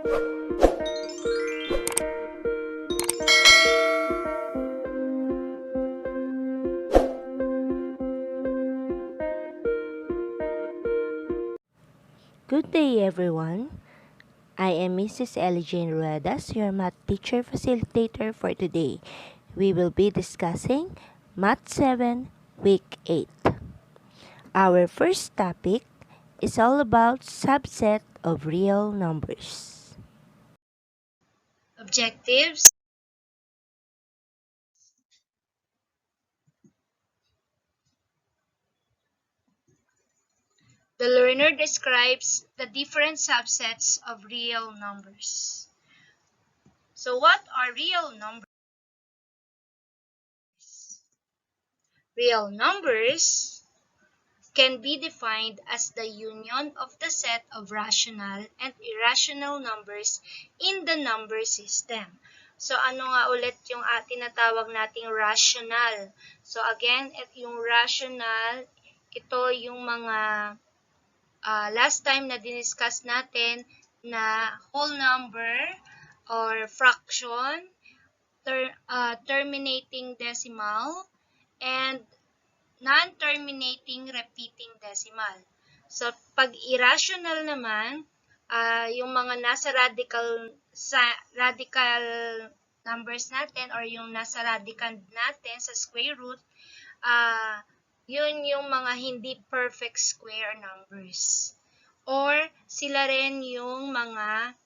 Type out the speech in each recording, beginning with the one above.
Good day, everyone. I am Mrs. Ellie Jane Ruedas, your math teacher facilitator for today. We will be discussing Math 7, Week 8. Our first topic is all about subset of real numbers. Objectives. The learner describes the different subsets of real numbers. So what are real numbers? Real numbers can be defined as the union of the set of rational and irrational numbers in the number system. So ano nga ulit yung tinatawag nating rational? So again, yung rational, ito yung mga last time na diniscuss natin na whole number or fraction, terminating decimal, and non-terminating repeating decimal. So, pag irrational naman, yung mga nasa radical numbers natin or yung nasa radical natin sa square root, yun yung mga hindi perfect square numbers. Or sila rin yung mga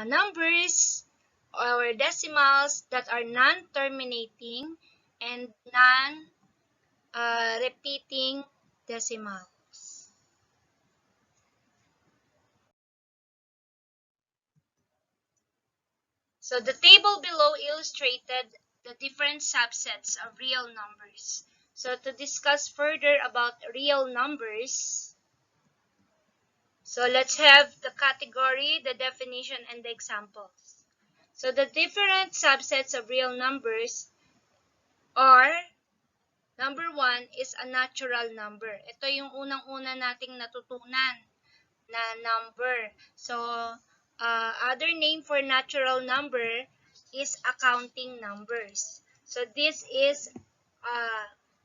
numbers or decimals that are non-terminating and non-repeating decimals. So the table below illustrated the different subsets of real numbers. So to discuss further about real numbers, so let's have the category, the definition, and the examples. So the different subsets of real numbers are, number 1 is a natural number. Ito yung unang-una nating natutunan na number. So, other name for natural number is accounting numbers. So, this is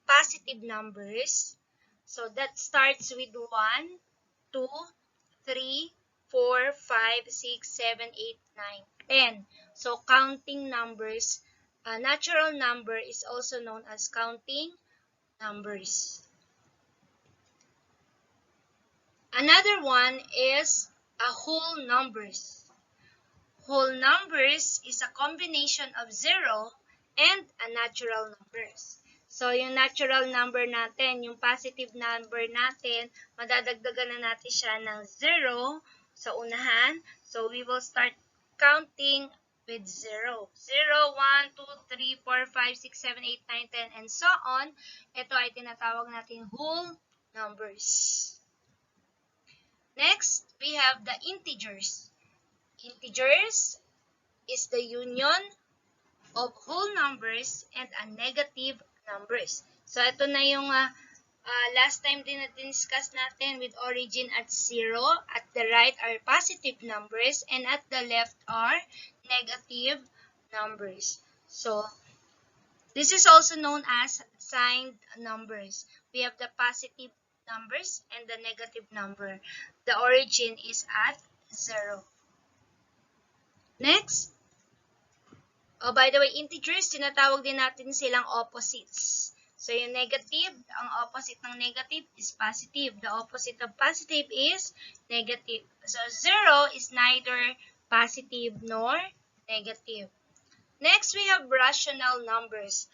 positive numbers. So, that starts with 1, 2, 3, 4, 5, 6, 7, 8, 9, 10. So, counting numbers. Natural number is also known as counting numbers. Another one is a whole numbers. Whole numbers is a combination of 0 and a natural numbers. So, yung natural number natin, yung positive number natin, madadagdagan na natin siya ng 0 sa unahan. So, we will start counting with 0. 0, 1, 2, 3, 4, 5, 6, 7, 8, 9, 10, and so on. Ito ay tinatawag natin whole numbers. Next, we have the integers. Integers is the union of whole numbers and a negative numbers. So, ito na yung last time din na discuss natin with origin at 0. At the right are positive numbers and at the left are negative numbers. So, this is also known as signed numbers. We have the positive numbers and the negative number. The origin is at 0. Next. Oh, by the way, integers, tinatawag din natin silang opposites. So, yung negative, ang opposite ng negative is positive. The opposite of positive is negative. So, 0 is neither positive nor negative. Next, we have rational numbers.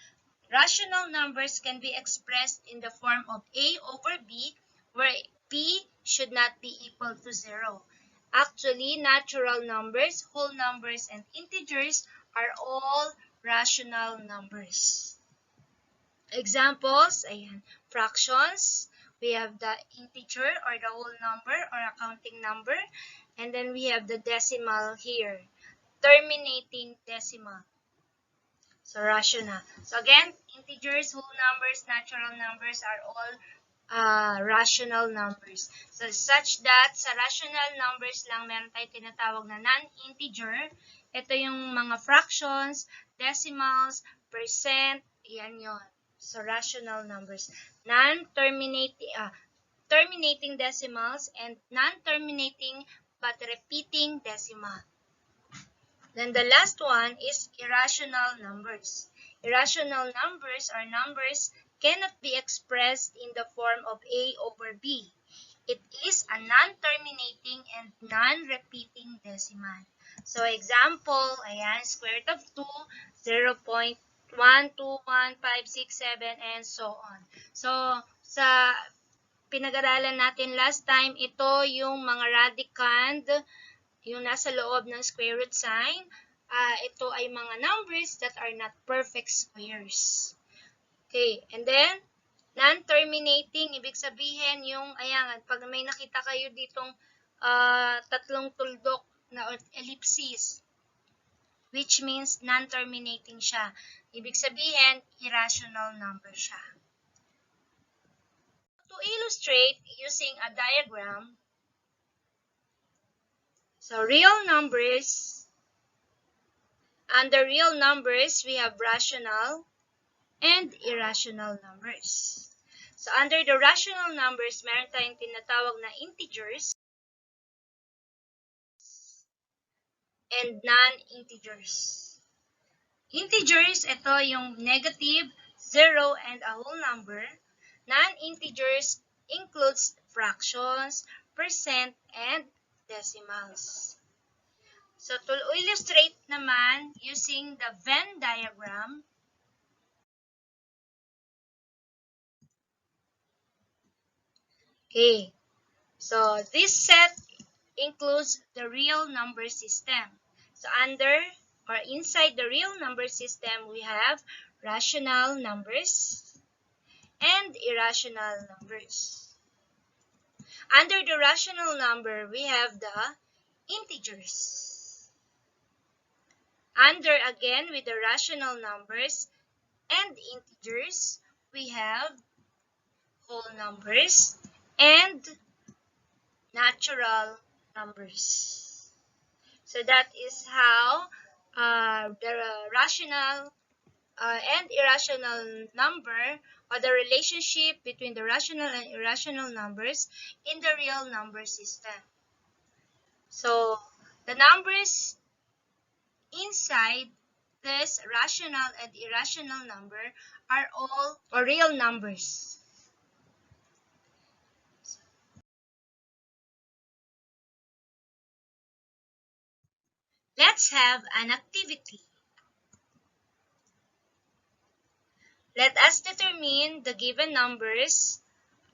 Rational numbers can be expressed in the form of A over B, where B should not be equal to 0. Actually, natural numbers, whole numbers, and integers are all rational numbers. Examples, ayan, fractions, we have the integer or the whole number or accounting number, and then we have the decimal here, terminating decimal. So, rational. So, again, integers, whole numbers, natural numbers are all rational numbers. So such that sa rational numbers lang meron tayong tinatawag na non-integer. Ito yung mga fractions, decimals, percent, yan yon. So rational numbers. Terminating decimals and non-terminating but repeating decimal. Then the last one is irrational numbers. Irrational numbers are numbers cannot be expressed in the form of A over B. It is a non-terminating and non-repeating decimal. So example, ayan, square root of 2, 0.121567, and so on. So sa pinag-aralan natin last time, ito yung mga radicand, yung nasa loob ng square root sign. Ito ay mga numbers that are not perfect squares. Okay, and then, non-terminating, ibig sabihin yung, ayan, pag may nakita kayo ditong tatlong tuldok na ellipses, which means non-terminating siya. Ibig sabihin, irrational number siya. To illustrate using a diagram, so real numbers, under real numbers, we have rational and irrational numbers. So under the rational numbers, meron tayong tinatawag na integers and non-integers. Integers, ito yung negative, 0, and a whole number. Non-integers includes fractions, percent, and decimals. So to illustrate naman using the Venn diagram, okay, so this set includes the real number system. So under or inside the real number system, we have rational numbers and irrational numbers. Under the rational number, we have the integers. Under again with the rational numbers and integers, we have whole numbers and natural numbers. So that is how the rational and irrational number, or the relationship between the rational and irrational numbers in the real number system. So the numbers inside this rational and irrational number are all real numbers. Let's have an activity. Let us determine the given numbers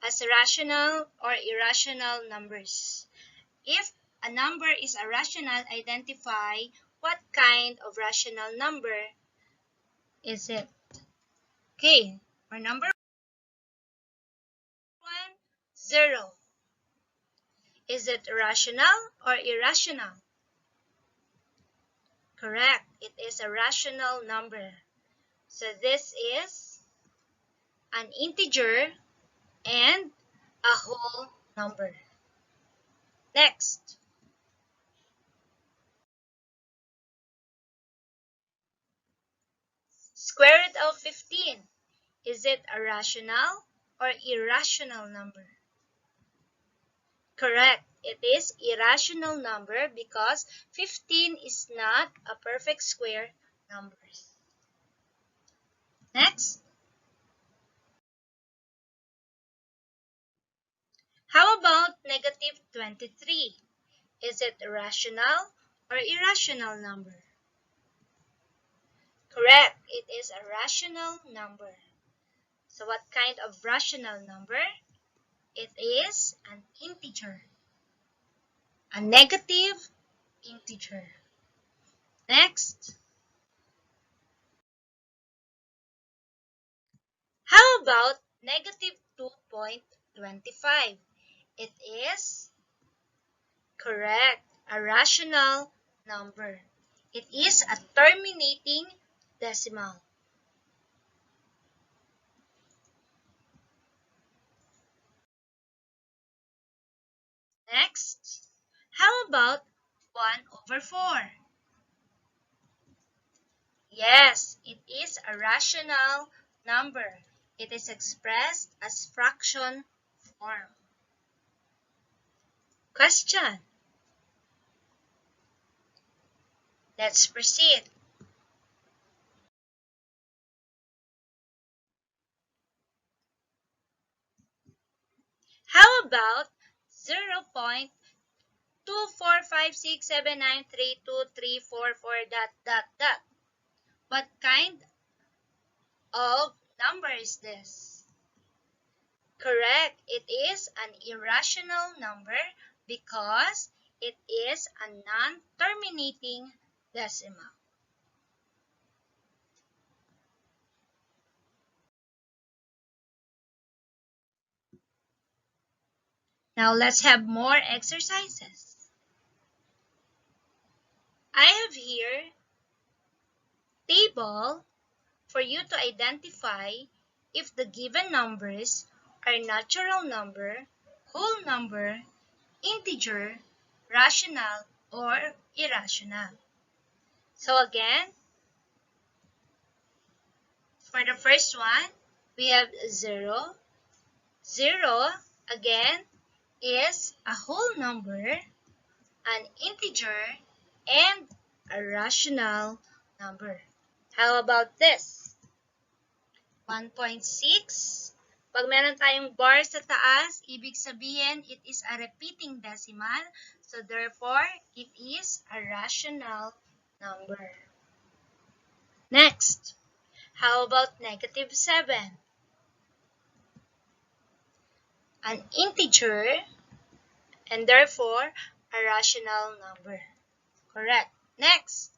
as rational or irrational numbers. If a number is a rational, identify what kind of rational number is it. Okay, for number 1, 0. Is it rational or irrational? Correct, it is a rational number. So this is an integer and a whole number. Next. Square root of 15. Is it a rational or irrational number? Correct. It is irrational number because 15 is not a perfect square number. Next. How about negative 23? Is it a rational or irrational number? Correct. It is a rational number. So what kind of rational number? It is an integer. A negative integer. Next. How about negative 2.25? It is correct, a rational number. It is a terminating decimal. Next, how about 1 over 4? Yes, it is a rational number. It is expressed as fraction form. Question. Let's proceed. How about 0.24567932344 dot. What kind of number is this? Correct. It is an irrational number because it is a non-terminating decimal. Now let's have more exercises. I have here table for you to identify if the given numbers are natural number, whole number, integer, rational, or irrational. So again, for the first one, we have 0. 0, again, is a whole number, an integer, and a rational number. How about this? 1.6. Pag meron tayong bar sa taas, ibig sabihin it is a repeating decimal. So therefore, it is a rational number. Next, how about negative 7? An integer and therefore a rational number. Correct. Next,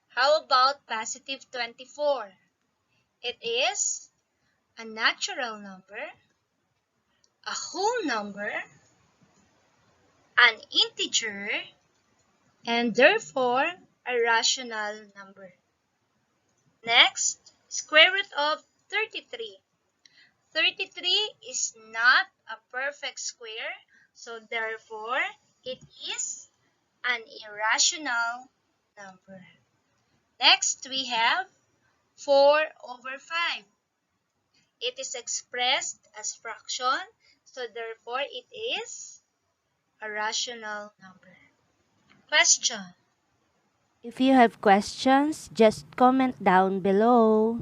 how about positive 24? It is a natural number, a whole number, an integer, and therefore a rational number. Next, square root of 33. 33 is not a perfect square, so therefore it is an irrational number. Next, we have 4 over 5. It is expressed as fraction, so therefore it is a rational number. Question. If you have questions, just comment down below.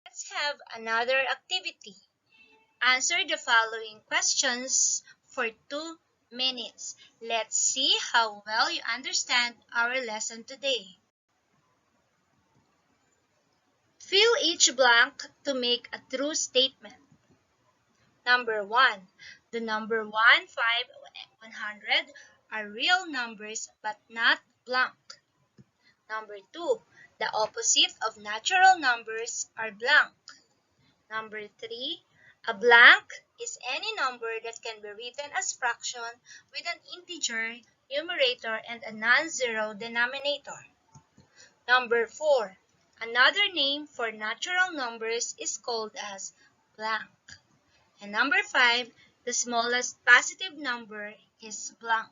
Let's have another activity. Answer the following questions for 2 minutes. Let's see how well you understand our lesson today. Fill each blank to make a true statement. Number 1. The number 1, 5, 100 are real numbers but not blank. Number 2. The opposite of natural numbers are blank. Number 3. A blank is any number that can be written as fraction with an integer numerator and a non-zero denominator. Number 4. Another name for natural numbers is called as blank. And number 5. The smallest positive number is blank.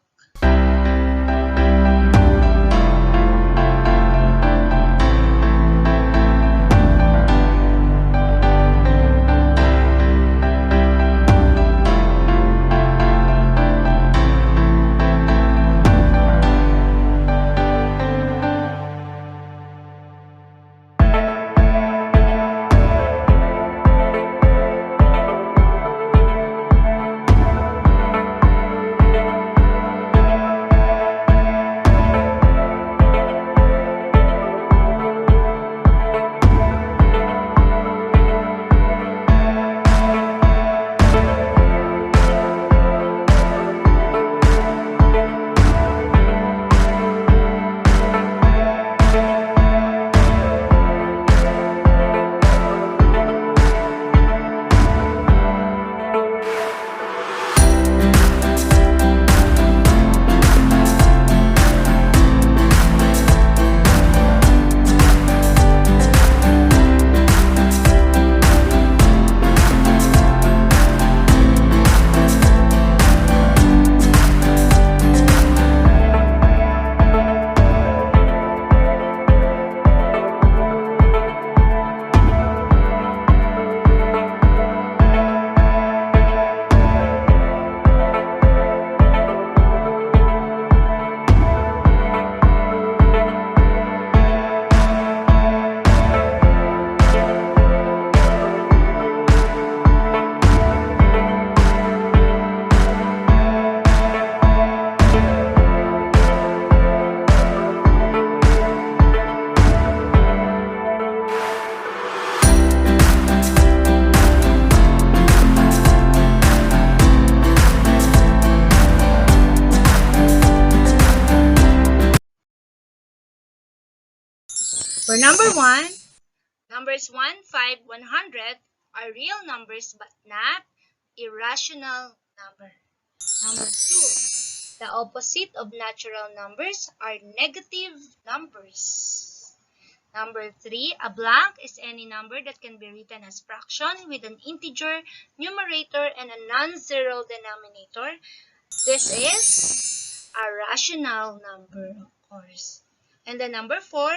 number 1, numbers 1, 5, 100 are real numbers but not irrational number. Number 2, the opposite of natural numbers are negative numbers. Number 3, a blank is any number that can be written as fraction with an integer numerator and a non-zero denominator. This is a rational number, of course. And then number 4,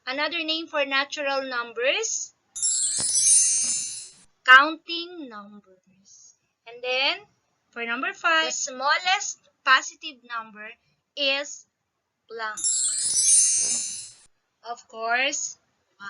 another name for natural numbers, counting numbers. And then for number 5, the smallest positive number is blank. Of course, 1.